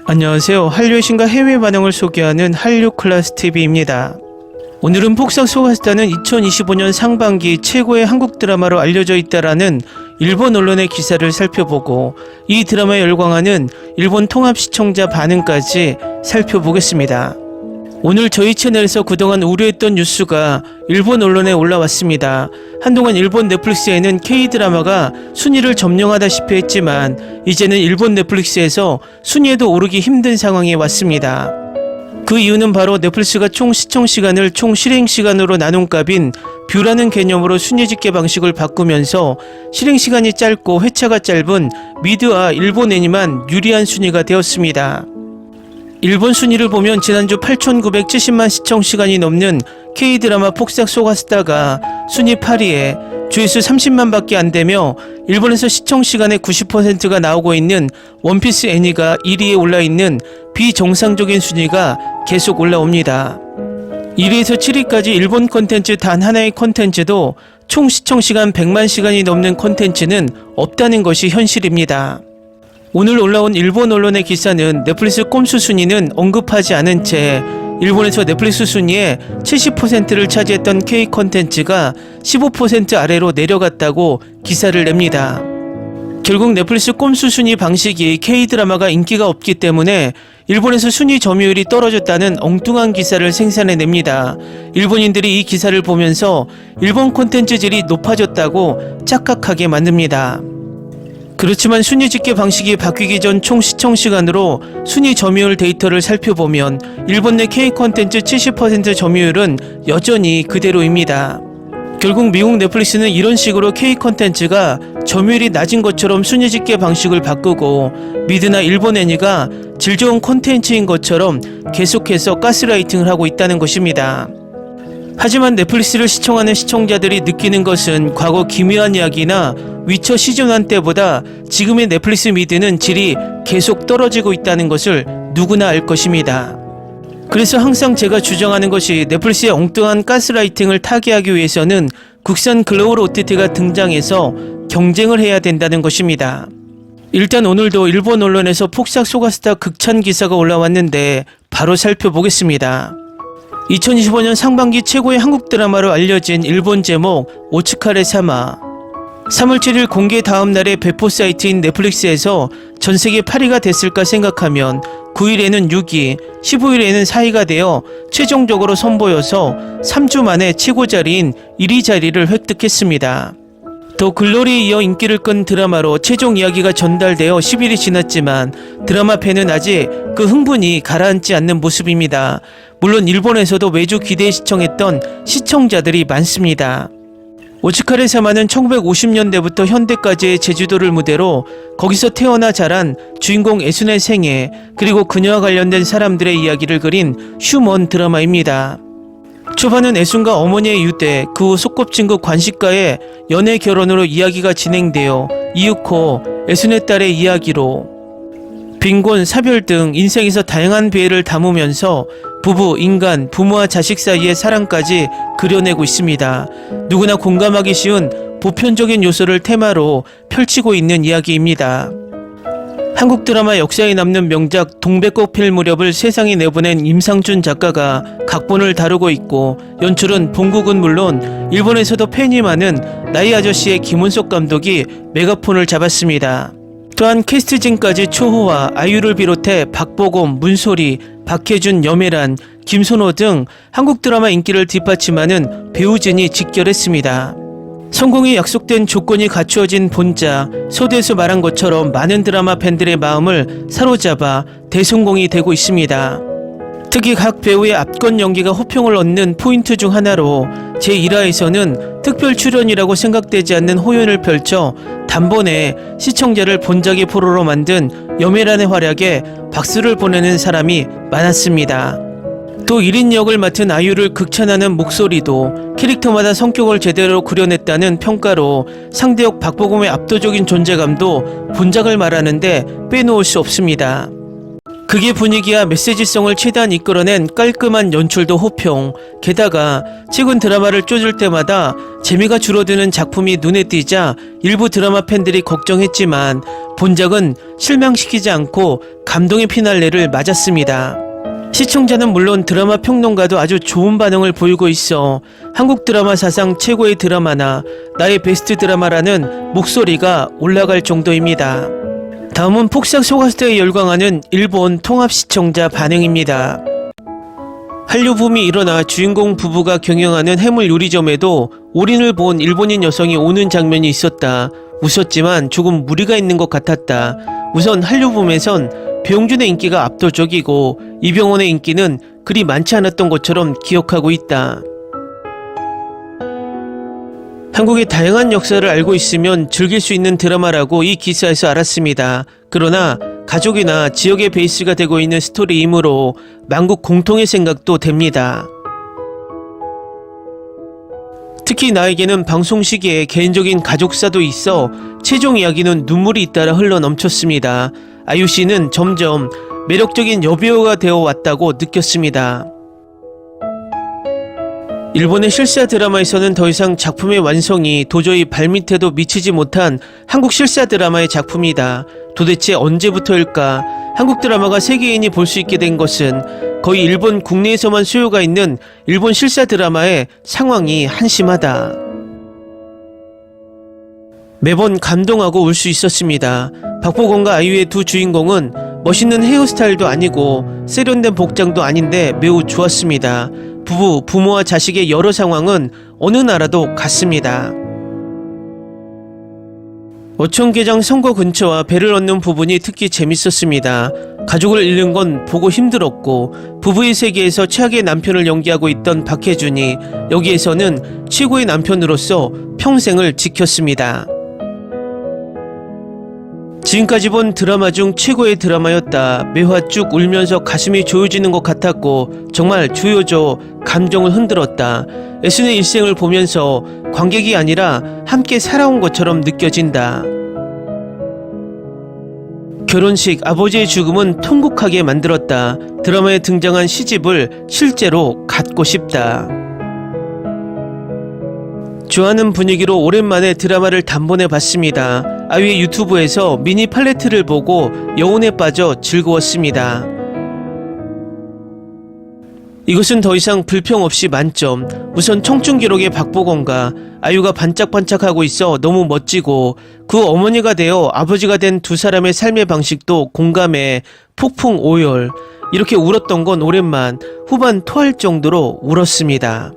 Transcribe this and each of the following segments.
안녕하세요. 한류의 신과 해외 반응을 소개하는 한류클래스TV입니다. 오늘은 폭삭 소가스타는 2025년 상반기 최고의 한국 드라마로 알려져 있다라는 일본 언론의 기사를 살펴보고 이 드라마에 열광하는 일본 통합 시청자 반응까지 살펴보겠습니다. 오늘 저희 채널에서 그동안 우려했던 뉴스가 일본 언론에 올라왔습니다. 한동안 일본 넷플릭스에는 K드라마가 순위를 점령하다시피 했지만 이제는 일본 넷플릭스에서 순위에도 오르기 힘든 상황에 왔습니다. 그 이유는 바로 넷플릭스가 총 시청시간을 총 실행시간으로 나눈 값인 뷰라는 개념으로 순위 집계 방식을 바꾸면서 실행시간이 짧고 회차가 짧은 미드와 일본 애니만 유리한 순위가 되었습니다. 일본 순위를 보면 지난주 8,970만 시청시간이 넘는 K드라마 폭삭 소가스타가 순위 8위에 조회수 30만 밖에 안되며 일본에서 시청시간의 90%가 나오고 있는 원피스 애니가 1위에 올라있는 비정상적인 순위가 계속 올라옵니다. 1위에서 7위까지 일본 콘텐츠 단 하나의 콘텐츠도 총 시청시간 100만 시간이 넘는 콘텐츠는 없다는 것이 현실입니다. 오늘 올라온 일본 언론의 기사는 넷플릭스 꼼수 순위는 언급하지 않은 채 일본에서 넷플릭스 순위의 70%를 차지했던 K 콘텐츠가 15% 아래로 내려갔다고 기사를 냅니다. 결국 넷플릭스 꼼수 순위 방식이 K드라마가 인기가 없기 때문에 일본에서 순위 점유율이 떨어졌다는 엉뚱한 기사를 생산해냅니다. 일본인들이 이 기사를 보면서 일본 콘텐츠 질이 높아졌다고 착각하게 만듭니다. 그렇지만 순위 집계 방식이 바뀌기 전 총 시청시간으로 순위 점유율 데이터를 살펴보면 일본 내 K 콘텐츠 70% 점유율은 여전히 그대로입니다. 결국 미국 넷플릭스는 이런 식으로 K 콘텐츠가 점유율이 낮은 것처럼 순위 집계 방식을 바꾸고 미드나 일본 애니가 질 좋은 콘텐츠인 것처럼 계속해서 가스라이팅을 하고 있다는 것입니다. 하지만 넷플릭스를 시청하는 시청자들이 느끼는 것은 과거 기묘한 이야기나 위쳐 시즌1 때보다 지금의 넷플릭스 미드는 질이 계속 떨어지고 있다는 것을 누구나 알 것입니다. 그래서 항상 제가 주장하는 것이 넷플릭스의 엉뚱한 가스라이팅을 타개하기 위해서는 국산 글로벌 OTT가 등장해서 경쟁을 해야 된다는 것입니다. 일단 오늘도 일본 언론에서 폭삭 소가스타 극찬 기사가 올라왔는데 바로 살펴보겠습니다. 2025년 상반기 최고의 한국 드라마로 알려진 일본 제목 오츠카레 사마. 3월 7일 공개 다음 날의 배포 사이트인 넷플릭스에서 전세계 8위가 됐을까 생각하면 9일에는 6위, 15일에는 4위가 되어 최종적으로 선보여서 3주 만에 최고 자리인 1위 자리를 획득했습니다. 더 글로리에 이어 인기를 끈 드라마로 최종 이야기가 전달되어 10일이 지났지만 드라마 팬은 아직 그 흥분이 가라앉지 않는 모습입니다. 물론 일본에서도 매주 기대해 시청했던 시청자들이 많습니다. 오츠카레 사마는 1950년대부터 현대까지의 제주도를 무대로 거기서 태어나 자란 주인공 애순의 생애 그리고 그녀와 관련된 사람들의 이야기를 그린 휴먼 드라마입니다. 초반은 애순과 어머니의 유대, 그 후 소꿉친구 관식과의 연애 결혼으로 이야기가 진행되어 이윽고 애순의 딸의 이야기로 빈곤, 사별 등 인생에서 다양한 배를 담으면서 부부, 인간, 부모와 자식 사이의 사랑까지 그려내고 있습니다. 누구나 공감하기 쉬운 보편적인 요소를 테마로 펼치고 있는 이야기입니다. 한국 드라마 역사에 남는 명작 동백꽃 필 무렵을 세상에 내보낸 임상준 작가가 각본을 다루고 있고 연출은 본국은 물론 일본에서도 팬이 많은 나이 아저씨의 김은석 감독이 메가폰을 잡았습니다. 또한 캐스트진까지 초호와 아이유를 비롯해 박보검, 문소리, 박해준, 여메란, 김선호 등 한국 드라마 인기를 뒷받침하는 배우진이 직결했습니다. 성공이 약속된 조건이 갖추어진 본작, 소대에서 말한 것처럼 많은 드라마 팬들의 마음을 사로잡아 대성공이 되고 있습니다. 특히 각 배우의 압권 연기가 호평을 얻는 포인트 중 하나로 제1화에서는 특별 출연이라고 생각되지 않는 호연을 펼쳐 단번에 시청자를 본작의 포로로 만든 여메란의 활약에 박수를 보내는 사람이 많았습니다. 또 1인 역을 맡은 아이유를 극찬하는 목소리도 캐릭터마다 성격을 제대로 그려냈다는 평가로 상대역 박보검의 압도적인 존재감도 본작을 말하는데 빼놓을 수 없습니다. 극의 분위기와 메시지성을 최대한 이끌어낸 깔끔한 연출도 호평. 게다가 최근 드라마를 쫓을 때마다 재미가 줄어드는 작품이 눈에 띄자 일부 드라마 팬들이 걱정했지만 본작은 실망시키지 않고 감동의 피날레를 맞았습니다. 시청자는 물론 드라마 평론가도 아주 좋은 반응을 보이고 있어 한국 드라마 사상 최고의 드라마나 나의 베스트 드라마라는 목소리가 올라갈 정도입니다. 다음은 폭삭 소가수다에 열광하는 일본 통합 시청자 반응입니다. 한류 붐이 일어나 주인공 부부가 경영하는 해물 요리점에도 올인을 본 일본인 여성이 오는 장면이 있었다. 웃었지만 조금 무리가 있는 것 같았다. 우선 한류 붐에선 배용준의 인기가 압도적이고 이병헌의 인기는 그리 많지 않았던 것처럼 기억하고 있다. 한국의 다양한 역사를 알고 있으면 즐길 수 있는 드라마라고 이 기사에서 알았습니다. 그러나 가족이나 지역의 베이스가 되고 있는 스토리이므로 만국 공통의 생각도 됩니다. 특히 나에게는 방송 시기에 개인적인 가족사도 있어 최종 이야기는 눈물이 잇따라 흘러 넘쳤습니다. 아유 씨는 점점 매력적인 여배우가 되어 왔다고 느꼈습니다. 일본의 실사 드라마에서는 더 이상 작품의 완성이 도저히 발밑에도 미치지 못한 한국 실사 드라마의 작품이다. 도대체 언제부터일까? 한국 드라마가 세계인이 볼 수 있게 된 것은 거의 일본 국내에서만 수요가 있는 일본 실사 드라마의 상황이 한심하다. 매번 감동하고 울 수 있었습니다. 박보검과 아이유의 두 주인공은 멋있는 헤어스타일도 아니고 세련된 복장도 아닌데 매우 좋았습니다. 부부, 부모와 자식의 여러 상황은 어느 나라도 같습니다. 어촌계장 선거 근처와 배를 얻는 부분이 특히 재밌었습니다. 가족을 잃는 건 보고 힘들었고 부부의 세계에서 최악의 남편을 연기하고 있던 박해준이 여기에서는 최고의 남편으로서 평생을 지켰습니다. 지금까지 본 드라마 중 최고의 드라마였다. 매화 쭉 울면서 가슴이 조여지는 것 같았고 정말 조여져 감정을 흔들었다. 애순의 일생을 보면서 관객이 아니라 함께 살아온 것처럼 느껴진다. 결혼식, 아버지의 죽음은 통곡하게 만들었다. 드라마에 등장한 시집을 실제로 갖고 싶다. 좋아하는 분위기로 오랜만에 드라마를 단번에 봤습니다. 아이유의 유튜브에서 미니 팔레트를 보고 여운에 빠져 즐거웠습니다. 이것은 더 이상 불평 없이 만점. 우선 청춘기록의 박보검과 아이유가 반짝반짝하고 있어 너무 멋지고 그 어머니가 되어 아버지가 된 두 사람의 삶의 방식도 공감해 폭풍 오열. 이렇게 울었던 건 오랜만. 후반 토할 정도로 울었습니다.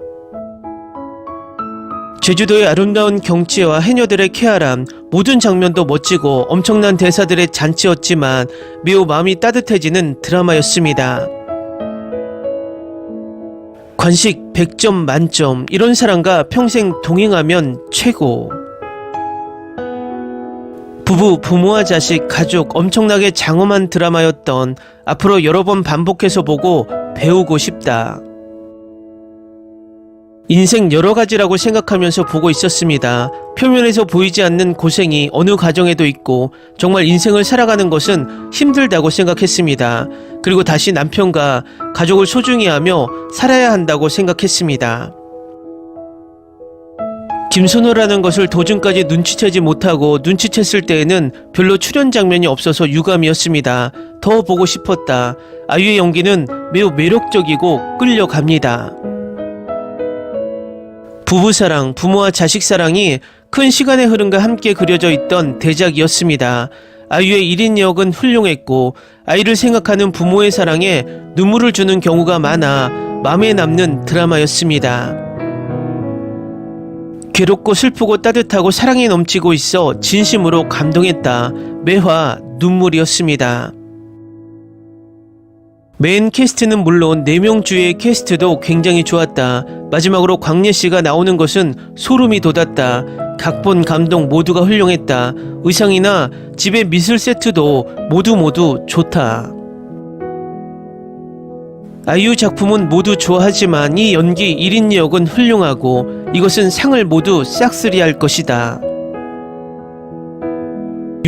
제주도의 아름다운 경치와 해녀들의 쾌활함, 모든 장면도 멋지고 엄청난 대사들의 잔치였지만 매우 마음이 따뜻해지는 드라마였습니다. 관식 100점 만점, 이런 사람과 평생 동행하면 최고. 부부, 부모와 자식, 가족, 엄청나게 장엄한 드라마였던 앞으로 여러 번 반복해서 보고 배우고 싶다. 인생 여러 가지라고 생각하면서 보고 있었습니다. 표면에서 보이지 않는 고생이 어느 가정에도 있고 정말 인생을 살아가는 것은 힘들다고 생각했습니다. 그리고 다시 남편과 가족을 소중히 하며 살아야 한다고 생각했습니다. 김선호라는 것을 도중까지 눈치채지 못하고 눈치챘을 때에는 별로 출연 장면이 없어서 유감이었습니다. 더 보고 싶었다. 아이유의 연기는 매우 매력적이고 끌려갑니다. 부부사랑, 부모와 자식 사랑이 큰 시간의 흐름과 함께 그려져 있던 대작이었습니다. 아이유의 1인 역은 훌륭했고 아이를 생각하는 부모의 사랑에 눈물을 주는 경우가 많아 마음에 남는 드라마였습니다. 괴롭고 슬프고 따뜻하고 사랑이 넘치고 있어 진심으로 감동했다. 매화 눈물이었습니다. 메인 캐스트는 물론 4명 주의 캐스트도 굉장히 좋았다. 마지막으로 광예씨가 나오는 것은 소름이 돋았다. 각본, 감독 모두가 훌륭했다. 의상이나 집의 미술 세트도 모두 좋다. 아이유 작품은 모두 좋아하지만 이 연기 1인 역은 훌륭하고 이것은 상을 모두 싹쓸이할 것이다.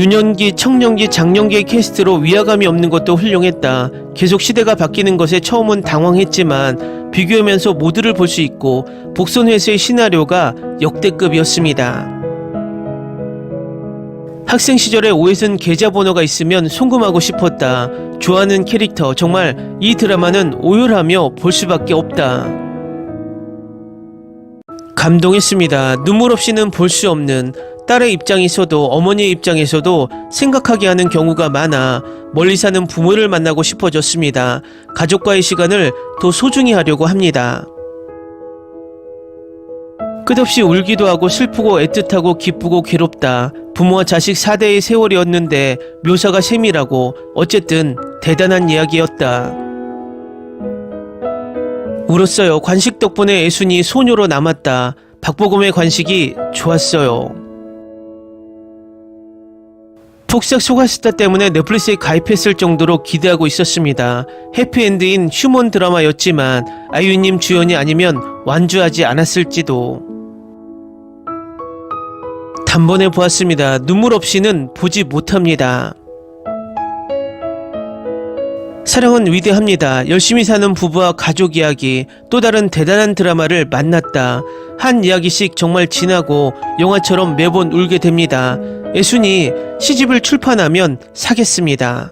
유년기, 청년기, 장년기의 캐스트로 위화감이 없는 것도 훌륭했다. 계속 시대가 바뀌는 것에 처음은 당황했지만 비교하면서 모두를 볼 수 있고 복선회수의 시나리오가 역대급이었습니다. 학생 시절에 오해순 계좌번호가 있으면 송금하고 싶었다. 좋아하는 캐릭터, 정말 이 드라마는 오열하며 볼 수밖에 없다. 감동했습니다. 눈물 없이는 볼 수 없는, 딸의 입장에서도 어머니의 입장에서도 생각하게 하는 경우가 많아 멀리 사는 부모를 만나고 싶어졌습니다. 가족과의 시간을 더 소중히 하려고 합니다. 끝없이 울기도 하고 슬프고 애틋하고 기쁘고 괴롭다. 부모와 자식 4대의 세월이었는데 묘사가 세밀하고 어쨌든 대단한 이야기였다. 울었어요. 관식 덕분에 애순이 소녀로 남았다. 박보검의 관식이 좋았어요. 폭삭 소가스타 때문에 넷플릭스에 가입했을 정도로 기대하고 있었습니다. 해피엔드인 휴먼 드라마였지만 아이유님 주연이 아니면 완주하지 않았을지도. 단번에 보았습니다. 눈물 없이는 보지 못합니다. 사랑은 위대합니다. 열심히 사는 부부와 가족 이야기, 또 다른 대단한 드라마를 만났다. 한 이야기씩 정말 진하고 영화처럼 매번 울게 됩니다. 애순이 시집을 출판하면 사겠습니다.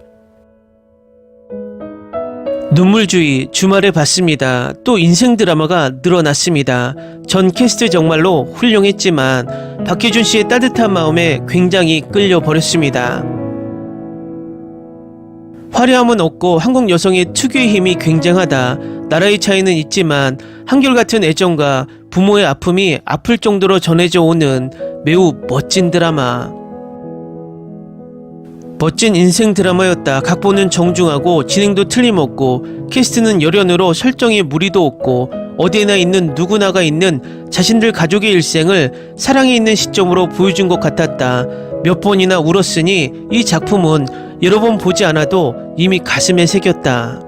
눈물주의 주말에 봤습니다. 또 인생 드라마가 늘어났습니다. 전 캐스트 정말로 훌륭했지만 박해준 씨의 따뜻한 마음에 굉장히 끌려버렸습니다. 화려함은 없고 한국 여성의 특유의 힘이 굉장하다. 나라의 차이는 있지만 한결같은 애정과 부모의 아픔이 아플 정도로 전해져 오는 매우 멋진 드라마. 멋진 인생 드라마였다. 각본은 정중하고 진행도 틀림없고 캐스트는 열연으로 설정에 무리도 없고 어디에나 있는 누구나가 있는 자신들 가족의 일생을 사랑에 있는 시점으로 보여준 것 같았다. 몇 번이나 울었으니 이 작품은 여러 번 보지 않아도 이미 가슴에 새겼다.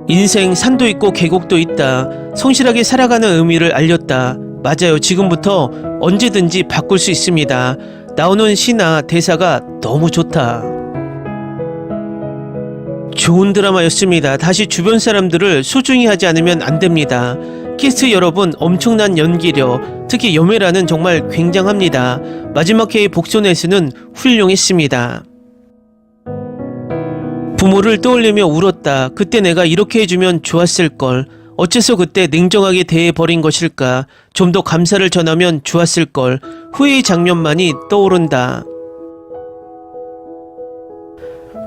인생 산도 있고 계곡도 있다. 성실하게 살아가는 의미를 알렸다. 맞아요. 지금부터 언제든지 바꿀 수 있습니다. 나오는 시나 대사가 너무 좋다. 좋은 드라마였습니다. 다시 주변 사람들을 소중히 하지 않으면 안 됩니다. 캐스트 여러분 엄청난 연기력, 특히 여매라는 정말 굉장합니다. 마지막 회의 복선에서는 훌륭했습니다. 부모를 떠올리며 울었다. 그때 내가 이렇게 해주면 좋았을걸. 어째서 그때 냉정하게 대해버린 것일까. 좀 더 감사를 전하면 좋았을걸. 후회의 장면만이 떠오른다.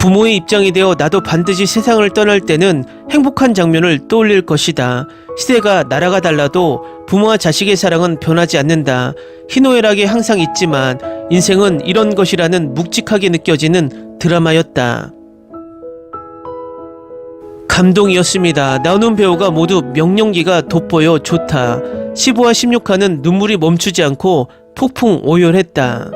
부모의 입장이 되어 나도 반드시 세상을 떠날 때는 행복한 장면을 떠올릴 것이다. 시대가 나라가 달라도 부모와 자식의 사랑은 변하지 않는다. 희노애락이 항상 있지만 인생은 이런 것이라는 묵직하게 느껴지는 드라마였다. 감동이었습니다. 나오는 배우가 모두 명연기가 돋보여 좋다. 15화 16화는 눈물이 멈추지 않고 폭풍 오열했다.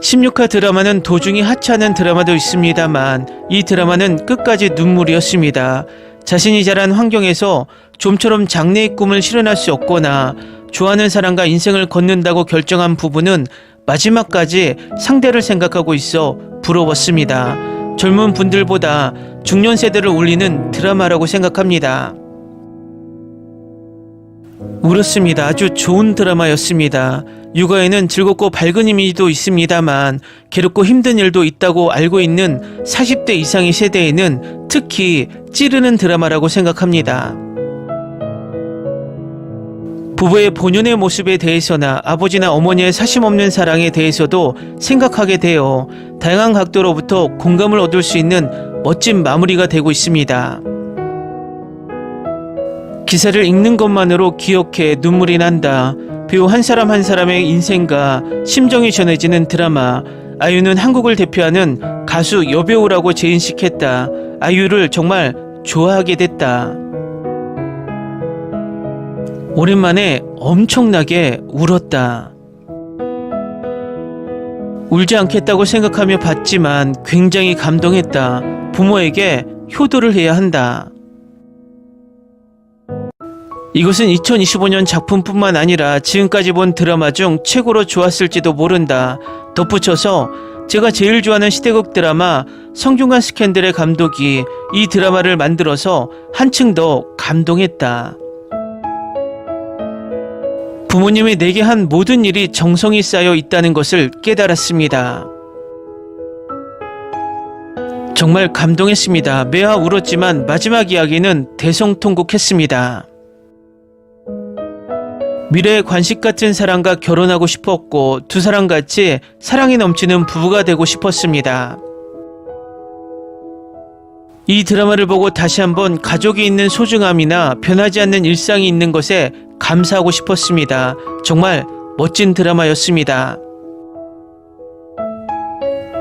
16화 드라마는 도중에 하차하는 드라마도 있습니다만 이 드라마는 끝까지 눈물이었습니다. 자신이 자란 환경에서 좀처럼 장래의 꿈을 실현할 수 없거나 좋아하는 사람과 인생을 걷는다고 결정한 부부는 마지막까지 상대를 생각하고 있어 부러웠습니다. 젊은 분들보다 중년 세대를 울리는 드라마라고 생각합니다. 울었습니다. 아주 좋은 드라마였습니다. 육아에는 즐겁고 밝은 이미지도 있습니다만 괴롭고 힘든 일도 있다고 알고 있는 40대 이상의 세대에는 특히 찌르는 드라마라고 생각합니다. 부부의 본연의 모습에 대해서나 아버지나 어머니의 사심없는 사랑에 대해서도 생각하게 되어 다양한 각도로부터 공감을 얻을 수 있는 멋진 마무리가 되고 있습니다. 기사를 읽는 것만으로 기억해 눈물이 난다. 배우 한 사람 한 사람의 인생과 심정이 전해지는 드라마. 아이유는 한국을 대표하는 가수 여배우라고 재인식했다. 아이유를 정말 좋아하게 됐다. 오랜만에 엄청나게 울었다. 울지 않겠다고 생각하며 봤지만 굉장히 감동했다. 부모에게 효도를 해야 한다. 이것은 2025년 작품뿐만 아니라 지금까지 본 드라마 중 최고로 좋았을지도 모른다. 덧붙여서 제가 제일 좋아하는 시대극 드라마 성균관 스캔들의 감독이 이 드라마를 만들어서 한층 더 감동했다. 부모님이 내게 한 모든 일이 정성이 쌓여 있다는 것을 깨달았습니다. 정말 감동했습니다. 매화 울었지만 마지막 이야기는 대성통곡했습니다. 미래의 관식 같은 사람과 결혼하고 싶었고 두 사람 같이 사랑이 넘치는 부부가 되고 싶었습니다. 이 드라마를 보고 다시 한번 가족이 있는 소중함이나 변하지 않는 일상이 있는 것에 감사하고 싶었습니다. 정말 멋진 드라마였습니다.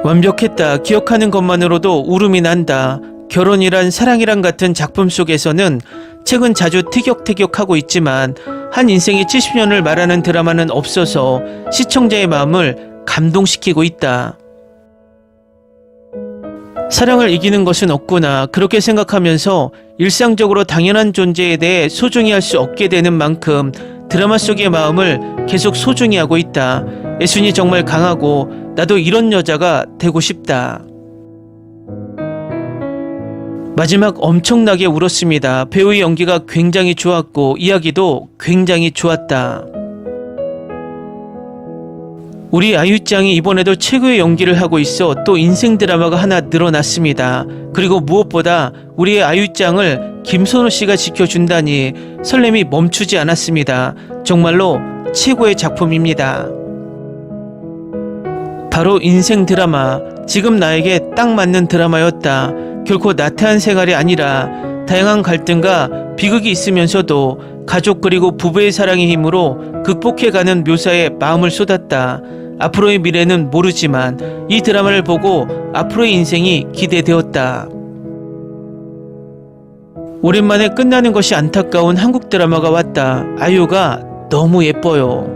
완벽했다. 기억하는 것만으로도 울음이 난다. 결혼이란 사랑이란 같은 작품 속에서는 책은 자주 티격태격하고 있지만 한 인생이 70년을 말하는 드라마는 없어서 시청자의 마음을 감동시키고 있다. 사랑을 이기는 것은 없구나. 그렇게 생각하면서 일상적으로 당연한 존재에 대해 소중히 할 수 없게 되는 만큼 드라마 속의 마음을 계속 소중히 하고 있다. 애순이 정말 강하고 나도 이런 여자가 되고 싶다. 마지막 엄청나게 울었습니다. 배우의 연기가 굉장히 좋았고 이야기도 굉장히 좋았다. 우리 아유짱이 이번에도 최고의 연기를 하고 있어 또 인생 드라마가 하나 늘어났습니다. 그리고 무엇보다 우리의 아유짱을 김선호 씨가 지켜준다니 설렘이 멈추지 않았습니다. 정말로 최고의 작품입니다. 바로 인생 드라마, 지금 나에게 딱 맞는 드라마였다. 결코 나태한 생활이 아니라 다양한 갈등과 비극이 있으면서도 가족 그리고 부부의 사랑의 힘으로 극복해가는 묘사에 마음을 쏟았다. 앞으로의 미래는 모르지만 이 드라마를 보고 앞으로의 인생이 기대되었다. 오랜만에 끝나는 것이 안타까운 한국 드라마가 왔다. 아유가 너무 예뻐요.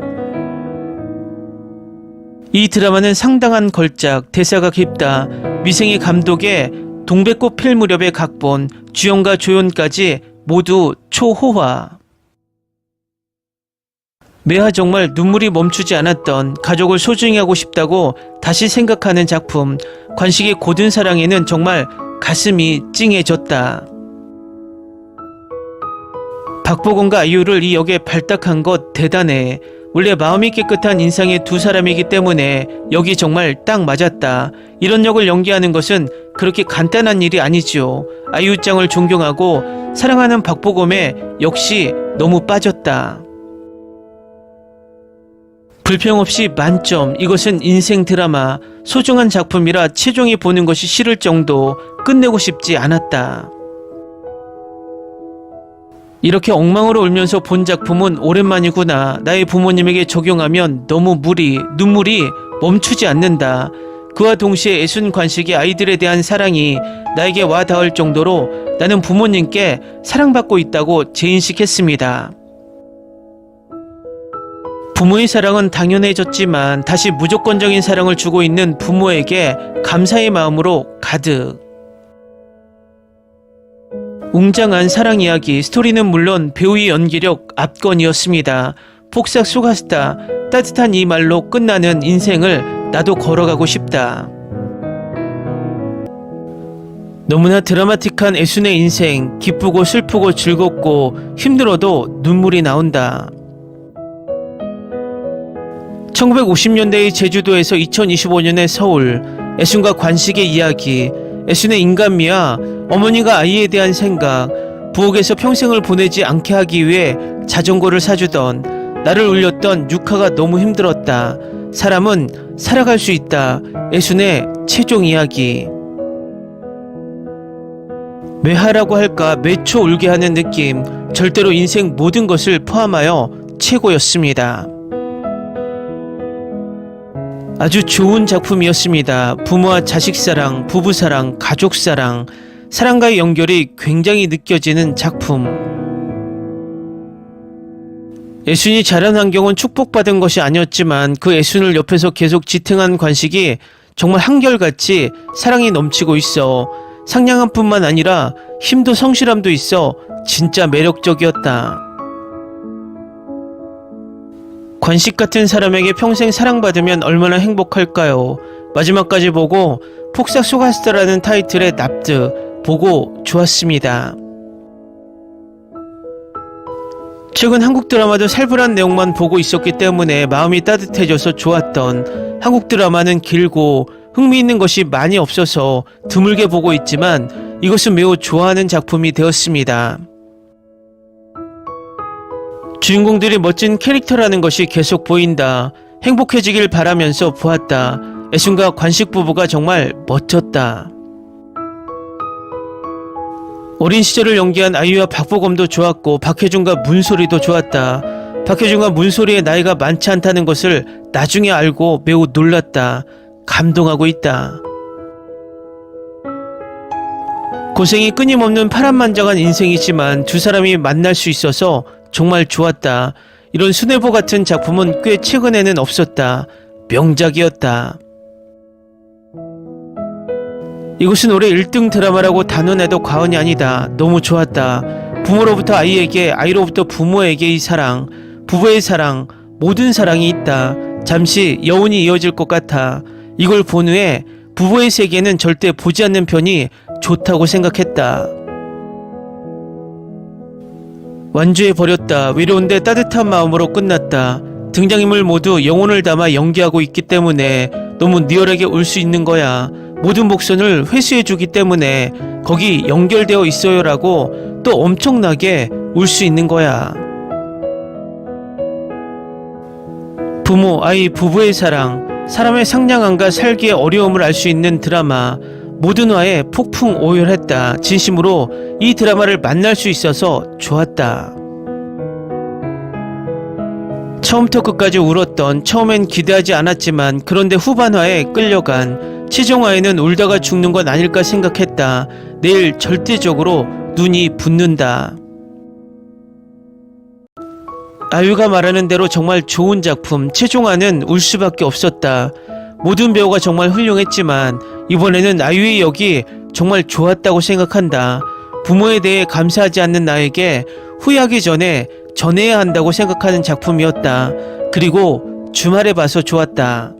이 드라마는 상당한 걸작, 대사가 깊다. 미생의 감독의 동백꽃 필 무렵의 각본, 주연과 조연까지 모두 초호화. 매화 정말 눈물이 멈추지 않았던 가족을 소중히 하고 싶다고 다시 생각하는 작품. 관식의 고든 사랑에는 정말 가슴이 찡해졌다. 박보검과 아이유를 이 역에 발탁한 것 대단해. 원래 마음이 깨끗한 인상의 두 사람이기 때문에 여기 정말 딱 맞았다. 이런 역을 연기하는 것은 그렇게 간단한 일이 아니지요. 아이유짱을 존경하고 사랑하는 박보검에 역시 너무 빠졌다. 불평 없이 만점. 이것은 인생 드라마. 소중한 작품이라 최종이 보는 것이 싫을 정도. 끝내고 싶지 않았다. 이렇게 엉망으로 울면서 본 작품은 오랜만이구나. 나의 부모님에게 적용하면 너무 눈물이 멈추지 않는다. 그와 동시에 애순 관식의 아이들에 대한 사랑이 나에게 와 닿을 정도로 나는 부모님께 사랑받고 있다고 재인식했습니다. 부모의 사랑은 당연해졌지만 다시 무조건적인 사랑을 주고 있는 부모에게 감사의 마음으로 가득. 웅장한 사랑 이야기, 스토리는 물론 배우의 연기력 압권이었습니다. 폭삭 소가스타, 따뜻한 이 말로 끝나는 인생을 나도 걸어가고 싶다. 너무나 드라마틱한 애순의 인생, 기쁘고 슬프고 즐겁고 힘들어도 눈물이 나온다. 1950년대의 제주도에서 2025년의 서울, 애순과 관식의 이야기, 애순의 인간미와 어머니가 아이에 대한 생각, 부엌에서 평생을 보내지 않게 하기 위해 자전거를 사주던, 나를 울렸던 육하가 너무 힘들었다. 사람은 살아갈 수 있다. 애순의 최종 이야기. 매하라고 할까 매초 울게 하는 느낌, 절대로 인생 모든 것을 포함하여 최고였습니다. 아주 좋은 작품이었습니다. 부모와 자식 사랑, 부부 사랑, 가족 사랑, 사랑과의 연결이 굉장히 느껴지는 작품. 애순이 자란 환경은 축복받은 것이 아니었지만 그 애순을 옆에서 계속 지탱한 관식이 정말 한결같이 사랑이 넘치고 있어. 상냥함 뿐만 아니라 힘도 성실함도 있어 진짜 매력적이었다. 관식 같은 사람에게 평생 사랑받으면 얼마나 행복할까요? 마지막까지 보고 폭삭 속았다라는 타이틀의 납득 보고 좋았습니다. 최근 한국 드라마도 살벌한 내용만 보고 있었기 때문에 마음이 따뜻해져서 좋았던 한국 드라마는 길고 흥미있는 것이 많이 없어서 드물게 보고 있지만 이것은 매우 좋아하는 작품이 되었습니다. 주인공들이 멋진 캐릭터라는 것이 계속 보인다. 행복해지길 바라면서 보았다. 애순과 관식 부부가 정말 멋졌다. 어린 시절을 연기한 아이유와 박보검도 좋았고 박해준과 문소리도 좋았다. 박해준과 문소리의 나이가 많지 않다는 것을 나중에 알고 매우 놀랐다. 감동하고 있다. 고생이 끊임없는 파란만장한 인생이지만 두 사람이 만날 수 있어서 정말 좋았다. 이런 순애보 같은 작품은 꽤 최근에는 없었다. 명작이었다. 이것은 올해 1등 드라마라고 단언해도 과언이 아니다. 너무 좋았다. 부모로부터 아이에게, 아이로부터 부모에게 이 사랑, 부부의 사랑, 모든 사랑이 있다. 잠시 여운이 이어질 것 같아. 이걸 본 후에 부부의 세계는 절대 보지 않는 편이 좋다고 생각했다. 완주해버렸다. 외로운데 따뜻한 마음으로 끝났다. 등장인물 모두 영혼을 담아 연기하고 있기 때문에 너무 리얼하게 울 수 있는 거야. 모든 목선을 회수해주기 때문에 거기 연결되어 있어요 라고 또 엄청나게 울 수 있는 거야. 부모, 아이, 부부의 사랑, 사람의 상냥함과 살기의 어려움을 알 수 있는 드라마. 모든 화에 폭풍 오열했다. 진심으로 이 드라마를 만날 수 있어서 좋았다. 처음부터 끝까지 울었던, 처음엔 기대하지 않았지만 그런데 후반화에 끌려간, 최종화에는 울다가 죽는 건 아닐까 생각했다. 내일 절대적으로 눈이 붓는다. 아유가 말하는 대로 정말 좋은 작품, 최종화는 울 수밖에 없었다. 모든 배우가 정말 훌륭했지만 이번에는 아유의 역이 정말 좋았다고 생각한다. 부모에 대해 감사하지 않는 나에게 후회하기 전에 전해야 한다고 생각하는 작품이었다. 그리고 주말에 봐서 좋았다.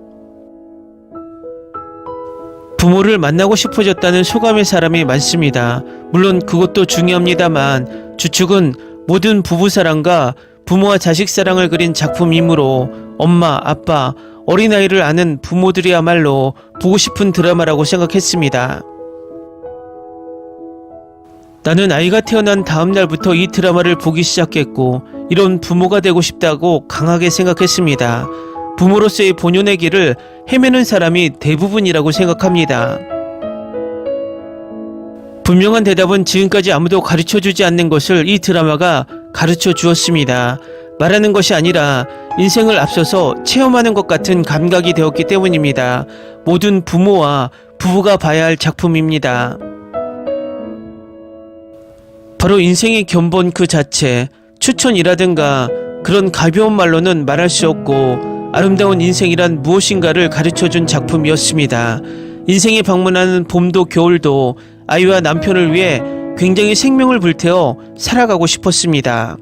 부모를 만나고 싶어졌다는 소감의 사람이 많습니다. 물론 그것도 중요합니다만 주축은 모든 부부 사랑과 부모와 자식 사랑을 그린 작품이므로 엄마, 아빠, 어린아이를 아는 부모들이야말로 보고 싶은 드라마라고 생각했습니다. 나는 아이가 태어난 다음 날부터 이 드라마를 보기 시작했고 이런 부모가 되고 싶다고 강하게 생각했습니다. 부모로서의 본연의 길을 헤매는 사람이 대부분이라고 생각합니다. 분명한 대답은 지금까지 아무도 가르쳐주지 않는 것을 이 드라마가 가르쳐 주었습니다. 말하는 것이 아니라 인생을 앞서서 체험하는 것 같은 감각이 되었기 때문입니다. 모든 부모와 부부가 봐야 할 작품입니다. 바로 인생의 견본 그 자체, 추천이라든가 그런 가벼운 말로는 말할 수 없고 아름다운 인생이란 무엇인가를 가르쳐준 작품이었습니다. 인생에 방문하는 봄도 겨울도 아이와 남편을 위해 굉장히 생명을 불태워 살아가고 싶었습니다.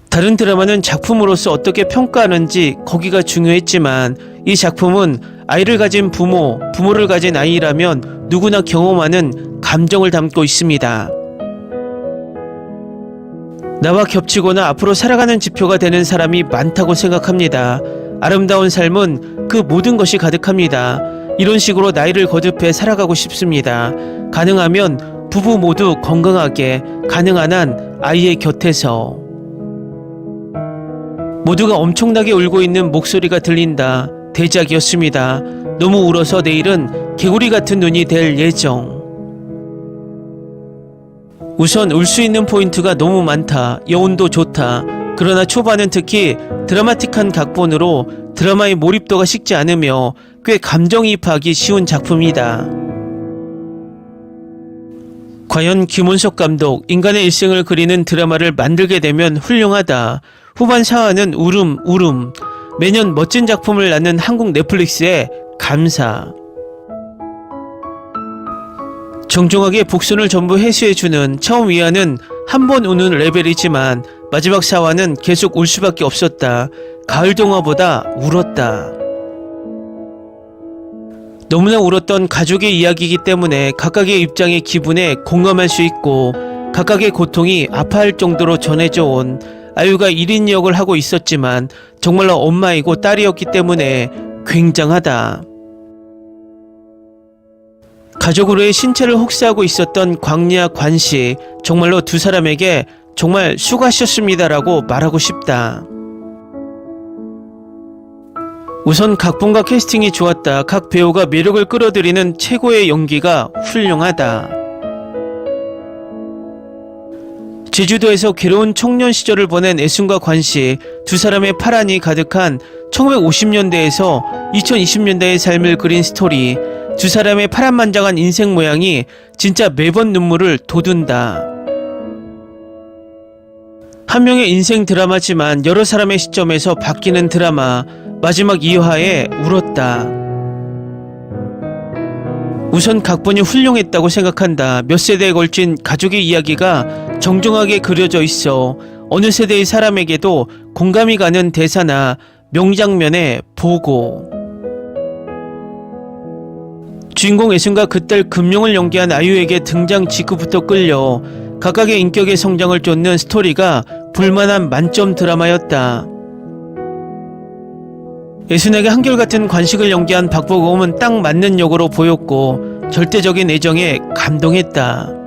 다른 드라마는 작품으로서 어떻게 평가하는지 거기가 중요했지만 이 작품은 아이를 가진 부모, 부모를 가진 아이라면 누구나 경험하는 감정을 담고 있습니다. 나와 겹치거나 앞으로 살아가는 지표가 되는 사람이 많다고 생각합니다. 아름다운 삶은 그 모든 것이 가득합니다. 이런 식으로 나이를 거듭해 살아가고 싶습니다. 가능하면 부부 모두 건강하게, 가능한 한 아이의 곁에서. 모두가 엄청나게 울고 있는 목소리가 들린다. 대작이었습니다. 너무 울어서 내일은 개구리 같은 눈이 될 예정. 우선 울 수 있는 포인트가 너무 많다. 여운도 좋다. 그러나 초반은 특히 드라마틱한 각본으로 드라마의 몰입도가 식지 않으며 꽤 감정이입하기 쉬운 작품이다. 과연 김원석 감독, 인간의 일생을 그리는 드라마를 만들게 되면 훌륭하다. 후반 사화는 울음. 매년 멋진 작품을 낳는 한국 넷플릭스에 감사. 정중하게 복선을 전부 해소해주는 처음 위안은 한 번 우는 레벨이지만 마지막 4화는 계속 울 수밖에 없었다. 가을 동화보다 울었다. 너무나 울었던 가족의 이야기이기 때문에 각각의 입장의 기분에 공감할 수 있고 각각의 고통이 아파할 정도로 전해져 온 아유가 1인 역을 하고 있었지만 정말로 엄마이고 딸이었기 때문에 굉장하다. 가족으로의 신체를 혹사하고 있었던 광리와 관씨, 정말로 두 사람에게 정말 수고하셨습니다라고 말하고 싶다. 우선 각본과 캐스팅이 좋았다. 각 배우가 매력을 끌어들이는 최고의 연기가 훌륭하다. 제주도에서 괴로운 청년 시절을 보낸 애순과 관씨, 두 사람의 파란이 가득한 1950년대에서 2020년대의 삶을 그린 스토리, 두 사람의 파란만장한 인생 모양이 진짜 매번 눈물을 돋운다. 한 명의 인생 드라마지만 여러 사람의 시점에서 바뀌는 드라마, 마지막 2화에 울었다. 우선 각본이 훌륭했다고 생각한다. 몇 세대에 걸친 가족의 이야기가 정중하게 그려져 있어 어느 세대의 사람에게도 공감이 가는 대사나 명장면에 보고. 주인공 애순과 그 딸 금룡을 연기한 아유에게 등장 직후부터 끌려 각각의 인격의 성장을 쫓는 스토리가 볼만한 만점 드라마였다. 애순에게 한결같은 관식을 연기한 박보검은 딱 맞는 역으로 보였고 절대적인 애정에 감동했다.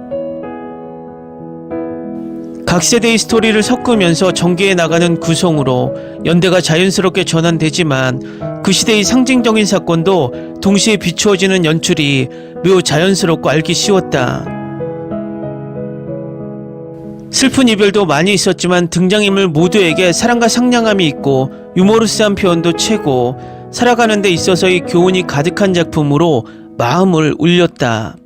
각 세대의 스토리를 섞으면서 전개해 나가는 구성으로 연대가 자연스럽게 전환되지만 그 시대의 상징적인 사건도 동시에 비추어지는 연출이 매우 자연스럽고 알기 쉬웠다. 슬픈 이별도 많이 있었지만 등장인물 모두에게 사랑과 상냥함이 있고 유머러스한 표현도 최고, 살아가는 데 있어서의 교훈이 가득한 작품으로 마음을 울렸다.